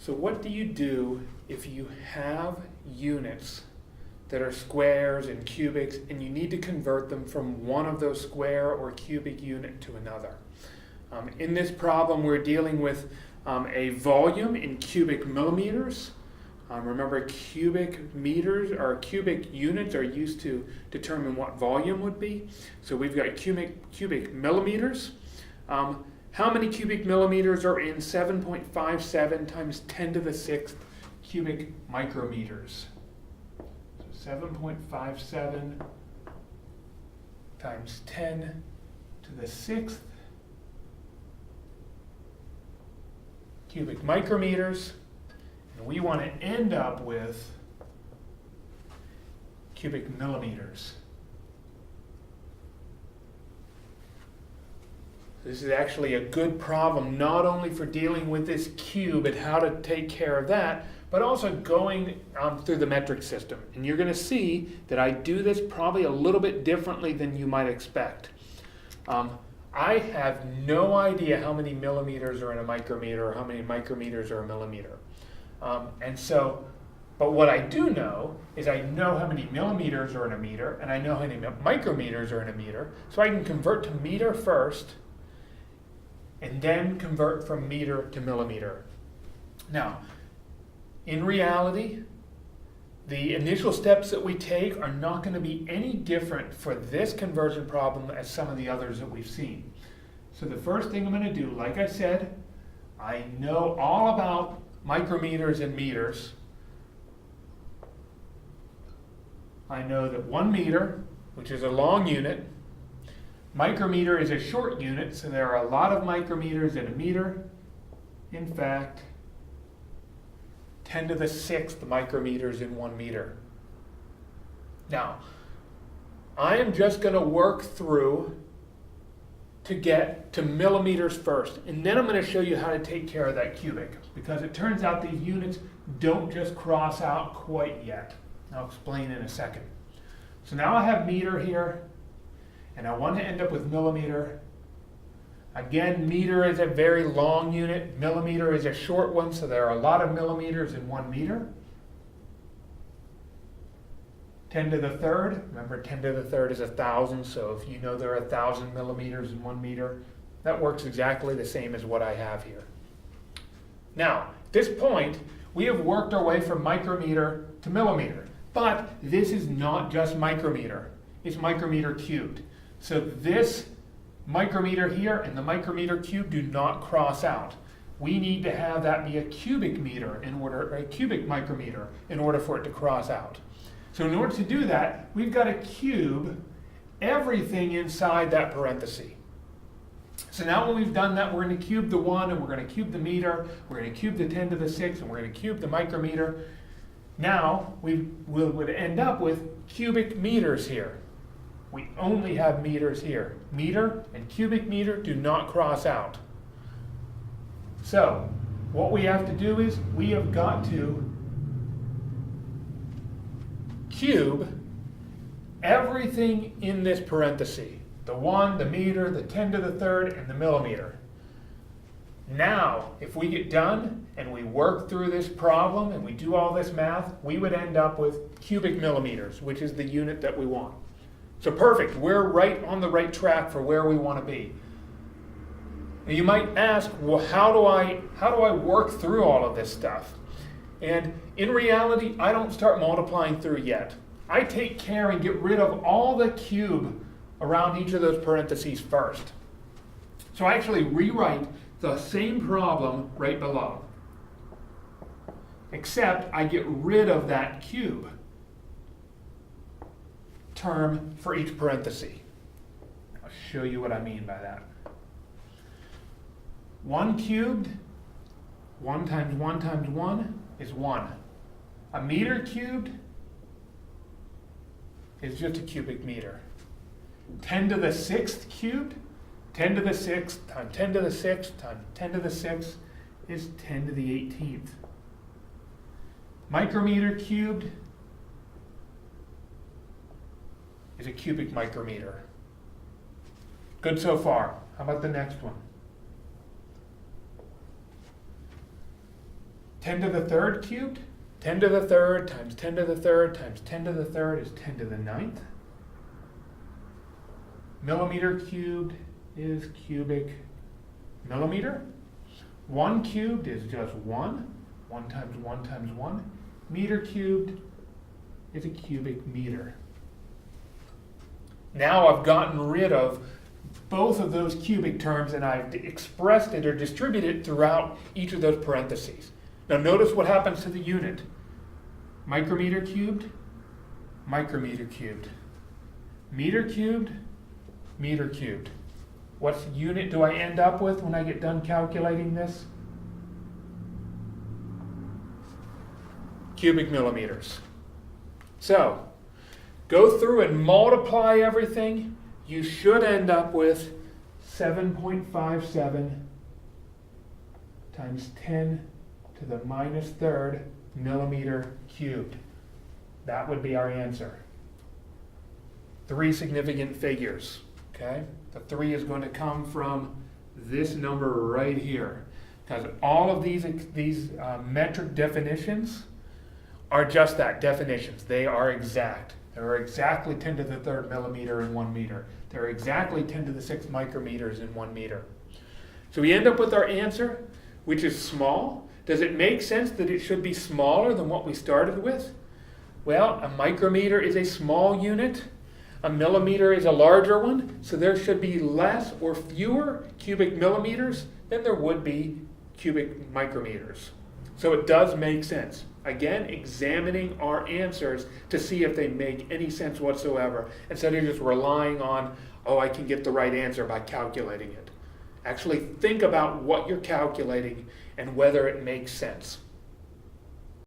So what do you do if you have units that are squares and cubics and you need to convert them from one of those square or cubic unit to another? In this problem we're dealing with a volume in cubic millimeters. Remember, cubic meters or cubic units are used to determine what volume would be. So we've got cubic millimeters. How many cubic millimeters are in 7.57 times 10 to the 6th cubic micrometers? So 7.57 times 10 to the 6th cubic micrometers. And we want to end up with cubic millimeters. This is actually a good problem, not only for dealing with this cube and how to take care of that, but also going through the metric system. And you're going to see that I do this probably a little bit differently than you might expect. I have no idea how many millimeters are in a micrometer or how many micrometers are a millimeter. But what I do know is I know how many millimeters are in a meter, and I know how many micrometers are in a meter, so I can convert to meter first, and then convert from meter to millimeter. Now, in reality, the initial steps that we take are not going to be any different for this conversion problem as some of the others that we've seen. So the first thing I'm going to do, like I said, I know all about micrometers and meters. I know that 1 meter, which is a long unit, micrometer is a short unit, so there are a lot of micrometers in a meter. In fact, 10 to the 6th micrometers in 1 meter. Now, I am just going to work through to get to millimeters first, and then I'm going to show you how to take care of that cubic, because it turns out these units don't just cross out quite yet. I'll explain in a second. So now I have meter here, and I want to end up with millimeter. Again, meter is a very long unit, millimeter is a short one, so there are a lot of millimeters in 1 meter. 10 to the third, remember 10 to the third is 1,000, so if you know there are 1,000 millimeters in 1 meter, that works exactly the same as what I have here. Now, at this point, we have worked our way from micrometer to millimeter, but this is not just micrometer, it's micrometer cubed. So this micrometer here and the micrometer cube do not cross out. We need to have that be a cubic meter or a cubic micrometer in order for it to cross out. So in order to do that, we've got to cube everything inside that parenthesis. So now when we've done that, we're going to cube the 1, and we're going to cube the meter, we're going to cube the 10 to the 6, and we're going to cube the micrometer. Now we would end up with cubic meters here. We only have meters here. Meter and cubic meter do not cross out. So what we have to do is we have got to cube everything in this parenthesis. The 1, the meter, the 10 to the third, and the millimeter. Now, if we get done and we work through this problem and we do all this math, we would end up with cubic millimeters, which is the unit that we want. So perfect, we're right on the right track for where we want to be. Now you might ask, well, how do I work through all of this stuff? And in reality, I don't start multiplying through yet. I take care and get rid of all the cube around each of those parentheses first. So I actually rewrite the same problem right below, except I get rid of that cube term for each parenthesis. I'll show you what I mean by that. 1 cubed, 1 times 1 times 1 is 1. A meter cubed is just a cubic meter. 10 to the 6th cubed, 10 to the 6th times 10 to the 6th times 10 to the 6th is 10 to the 18th. Micrometer cubed is a cubic micrometer. Good so far. How about the next one? 10 to the third cubed, 10 to the third times 10 to the third times 10 to the third is 10 to the ninth. Millimeter cubed is cubic millimeter. 1 cubed is just 1. 1 times 1 times 1. Meter cubed is a cubic meter. Now I've gotten rid of both of those cubic terms and I've expressed it or distributed it throughout each of those parentheses. Now notice what happens to the unit. Micrometer cubed, micrometer cubed. Meter cubed, meter cubed. What unit do I end up with when I get done calculating this? Cubic millimeters. So, go through and multiply everything. You should end up with 7.57 times 10 to the minus third millimeter cubed. That would be our answer. 3 significant figures. Okay? The 3 is going to come from this number right here. Because all of these metric definitions are just that, definitions. They are exact. They're exactly 10 to the third millimeter in 1 meter. They're exactly 10 to the 6th micrometers in 1 meter. So we end up with our answer, which is small. Does it make sense that it should be smaller than what we started with? Well, a micrometer is a small unit. A millimeter is a larger one, so there should be less or fewer cubic millimeters than there would be cubic micrometers. So it does make sense. Again, examining our answers to see if they make any sense whatsoever, instead of just relying on, oh, I can get the right answer by calculating it. Actually think about what you're calculating and whether it makes sense.